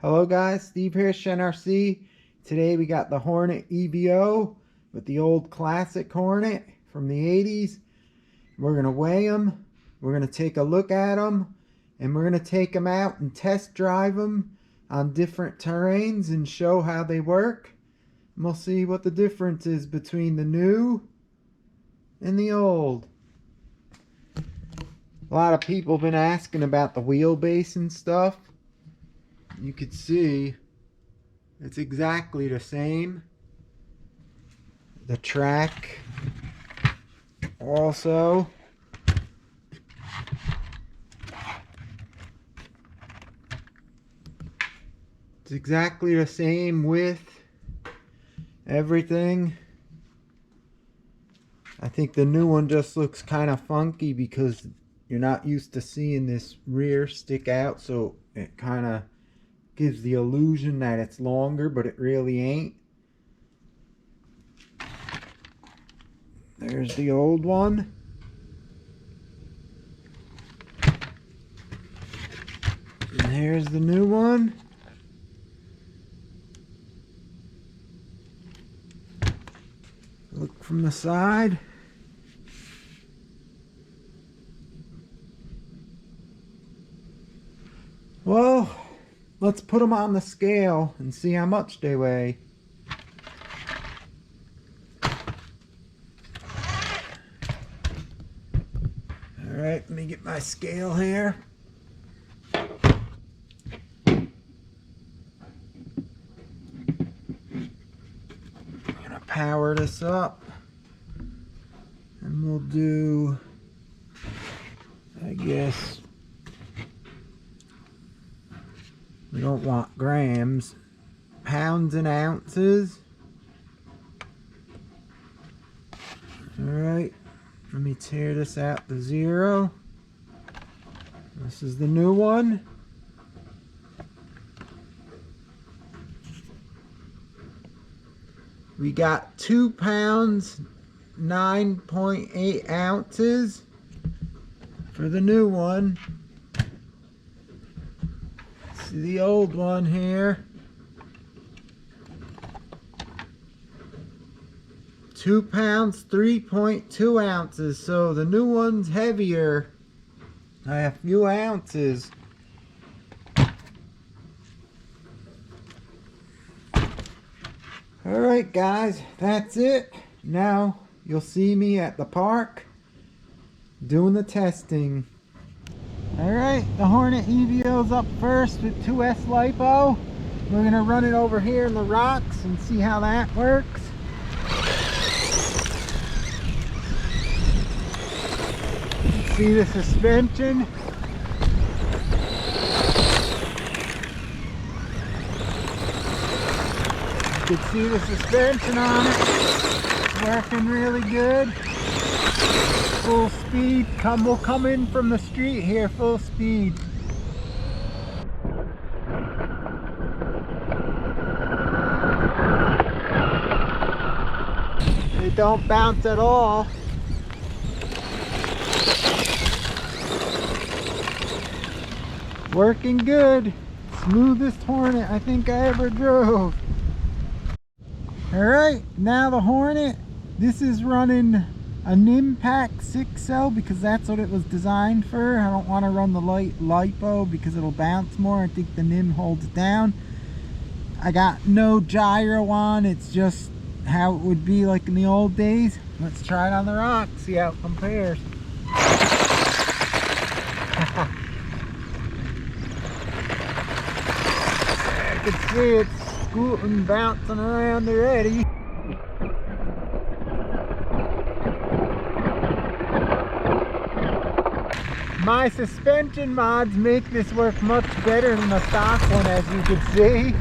Hello guys, Steve here, NRC. Today we got the Hornet EVO with the old classic Hornet from the 80s. We're going to weigh them, we're going to take a look at them, and we're going to take them out and test drive them on different terrains and show how they work. And we'll see what the difference is between the new and the old. A lot of people have been asking about the wheelbase and stuff. You could see it's exactly the same. The track also. It's exactly the same width, everything. I think the new one just looks kind of funky because you're not used to seeing this rear stick out, so it kind of gives the illusion that it's longer, but it really ain't. There's the old one. And here's the new one. Look from the side. Well, let's put them on the scale and see how much they weigh. Alright, let me get my scale here. I'm gonna power this up and we'll do, I guess, we don't want grams, pounds and ounces. Alright, let me tear this out to 0. This is the new one. We got 2 pounds, 9.8 ounces for the new one. See the old one here. 2 pounds, 3.2 ounces. So the new one's heavier by a few ounces. Alright guys, that's it. Now you'll see me at the park doing the testing. Alright, the Hornet EVO's up first with 2S LiPo. We're going to run it over here in the rocks and see how that works. See the suspension. You can see the suspension on it. It's working really good. Full speed. We'll come in from the street here, full speed. It don't bounce at all. Working good. Smoothest Hornet I think I ever drove. Alright, now the Hornet. This is running a NIMPAC 6 because that's what it was designed for. I don't want to run the LiPo because it'll bounce more. I think the NIM holds it down. I got no gyro on. It's just how it would be like in the old days. Let's try it on the rock, see how it compares. You can see it's scooting, bouncing around already. My suspension mods make this work much better than the stock one, as you can see.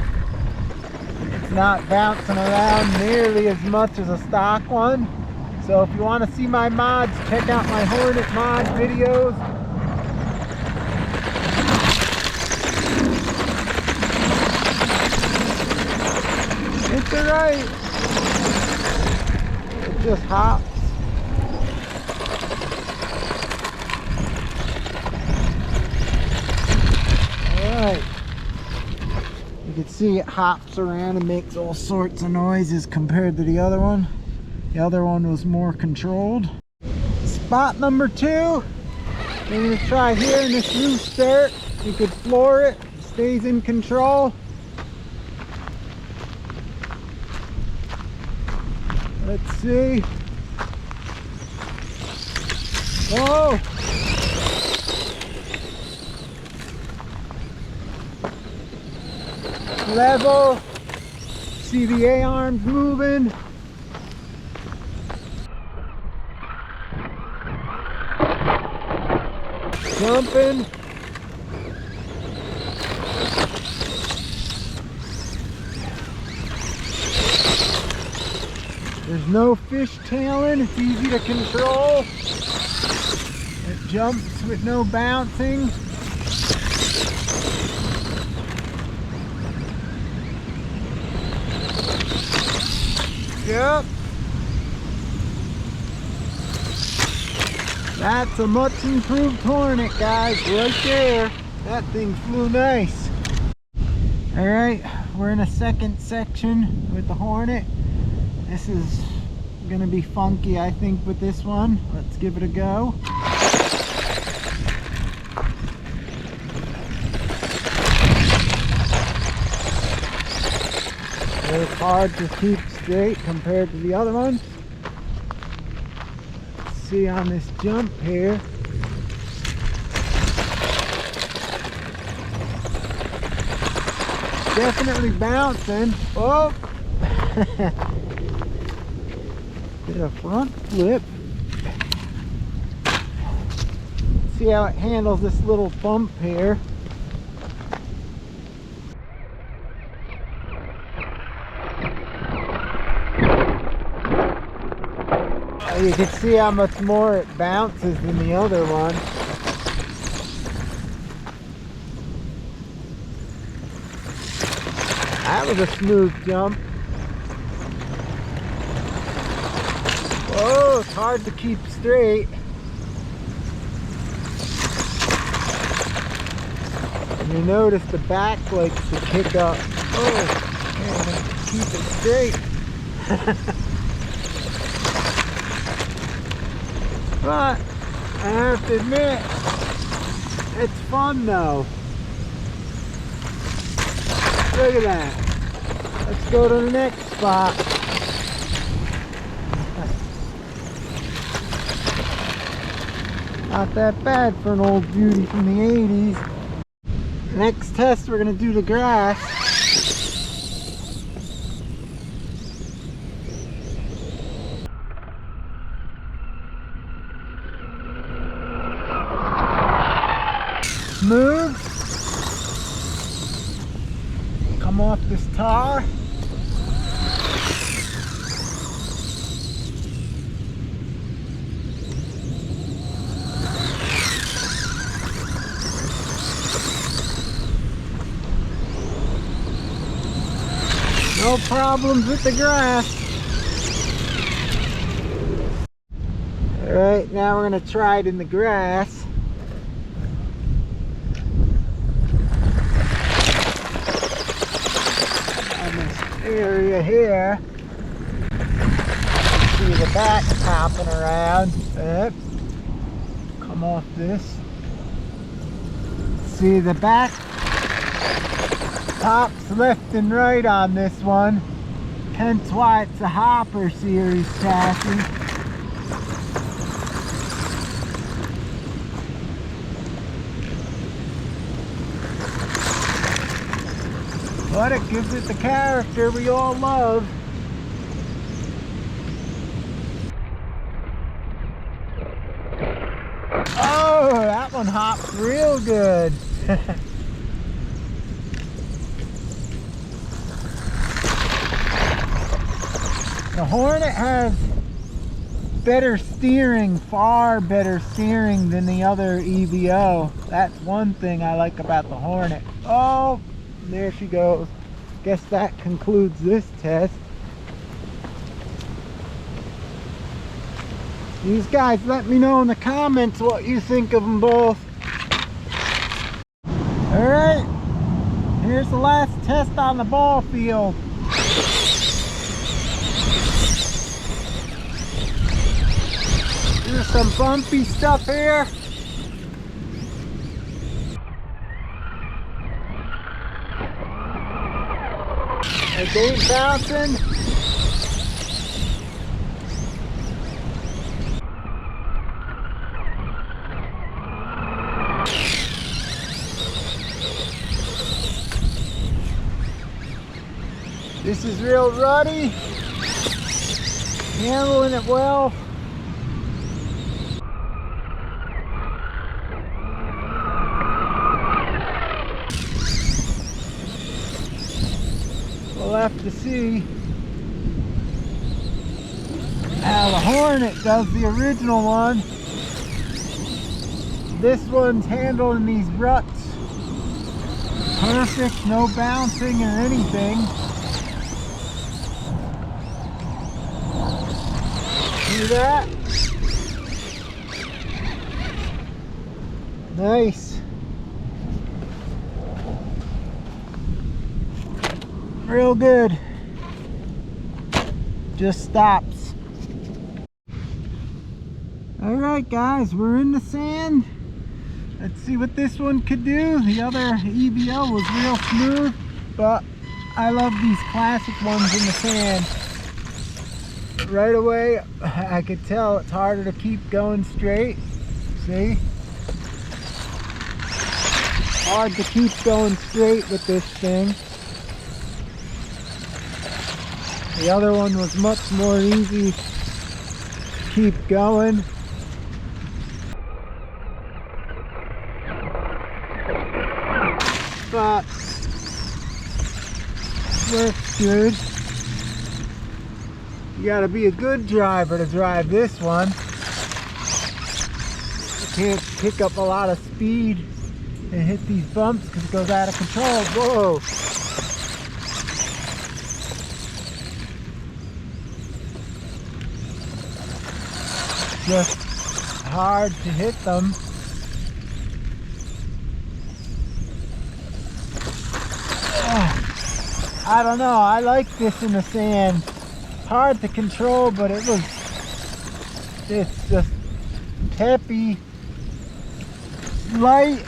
It's not bouncing around nearly as much as a stock one. So if you want to see my mods, check out my Hornet mod videos. It's alright. It just hops. Alright. can see it hops around and makes all sorts of noises compared to the other one. The other one was more controlled. Spot number 2. We're going to try here in this new start. You could floor it. It stays in control. Let's see. Whoa! Level. See the A-arms moving. Jumping. There's no fishtailing. It's easy to control. It jumps with no bouncing. Yep. That's a much improved Hornet, guys, right there. That thing flew nice. Alright, we're in a second section with the Hornet. This is gonna be funky, I think, with this one. Let's give it a go. It's hard to keep straight compared to the other ones. Let's see on this jump here. Definitely bouncing. Oh! Did a front flip. See how it handles this little bump here. You can see how much more it bounces than the other one. That was a smooth jump. Whoa, it's hard to keep straight. And you notice the back likes to kick up. Oh, man, keep it straight. But I have to admit, it's fun though. Look at that. Let's go to the next spot. Not that bad for an old beauty from the 80s. Next test, we're going to do the grass. Smooth. Come off this tar. No problems with the grass. Alright, now we're going to try it in the grass. Area here. See the back hopping around. Yep. Come off this. See the back hops left and right on this one. Hence why it's a Hopper series chassis. But it gives it the character we all love. Oh, that one hopped real good. The Hornet has better steering, far better steering than the other EVO. That's one thing I like about the Hornet. Oh! There she goes. Guess that concludes this test. These guys, let me know in the comments what you think of them both. Alright, Here's the last test on the ball field. There's some bumpy stuff here. It ain't bouncing. This is real ruddy. Handling it well. We'll have to see how the Hornet does the original one. This one's handling these ruts perfect, no bouncing or anything. See that? Nice. Real good. Just stops. Alright guys, we're in the sand. Let's see what this one could do. The other EVO was real smooth, but I love these classic ones in the sand. Right away, I could tell it's harder to keep going straight. See? Hard to keep going straight with this thing. The other one was much more easy to keep going. But works good. You gotta be a good driver to drive this one. You can't pick up a lot of speed and hit these bumps because it goes out of control. Whoa! Just hard to hit them. I don't know, I like this in the sand. Hard to control, but it's just peppy, light.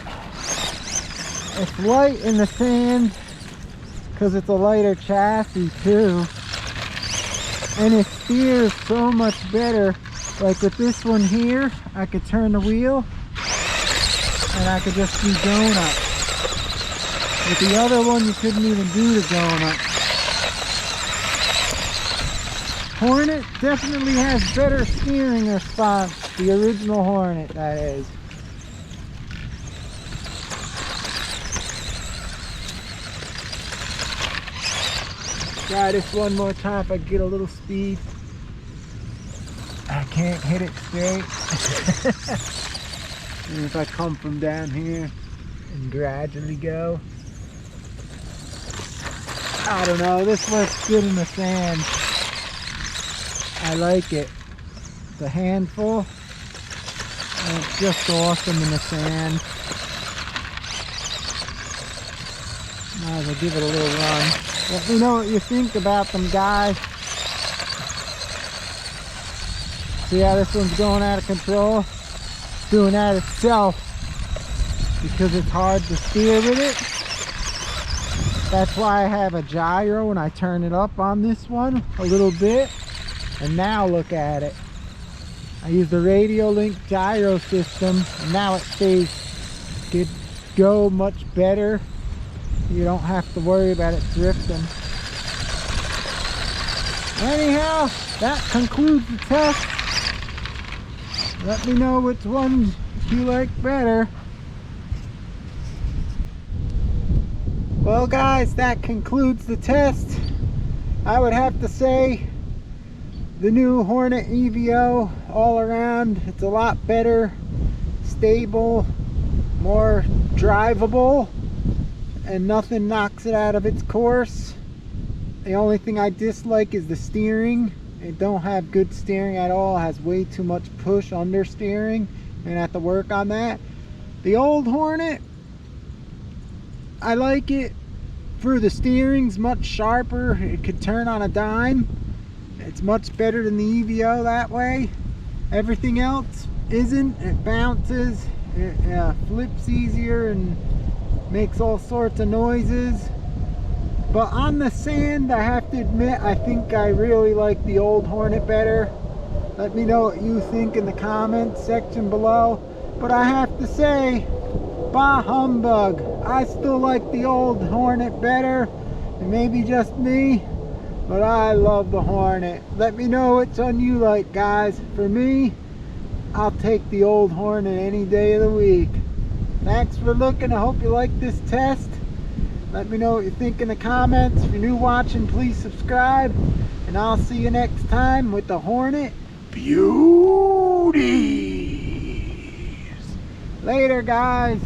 It's light in the sand because it's a lighter chassis too, and it steers so much better. Like with this one here, I could turn the wheel and I could just do donuts. With the other one, you couldn't even do the donut. Hornet definitely has better steering response. The original Hornet, that is. Try this one more time if I get a little speed. I can't hit it straight. And if I come from down here and gradually go. I don't know, this works good in the sand. I like it. It's a handful, and it's just awesome in the sand. Might as well give it a little run. Let me know what you think about them, guys. See how this one's going out of control? It's doing that itself because it's hard to steer with it. That's why I have a gyro and I turn it up on this one a little bit. And now look at it. I use the radio link gyro system and now it stays could go much better. You don't have to worry about it drifting. Anyhow, that concludes the test. Let me know which ones you like better. Well guys, that concludes the test. I would have to say the new Hornet EVO all around, it's a lot better, stable, more drivable, and nothing knocks it out of its course. The only thing I dislike is the steering. It don't have good steering at all. It has way too much push understeering and I have to work on that. The old Hornet, I like it. for the steering's much sharper. It could turn on a dime. It's much better than the EVO that way. Everything else isn't. It bounces, it flips easier and makes all sorts of noises. But on the sand, I have to admit, I think I really like the old Hornet better. Let me know what you think in the comments section below. But I have to say, bah humbug, I still like the old Hornet better. It may be just me, but I love the Hornet. Let me know which one you like, guys. For me, I'll take the old Hornet any day of the week. Thanks for looking. I hope you like this test. Let me know what you think in the comments. If you're new watching, please subscribe. And I'll see you next time with the Hornet Beauties. Later, guys.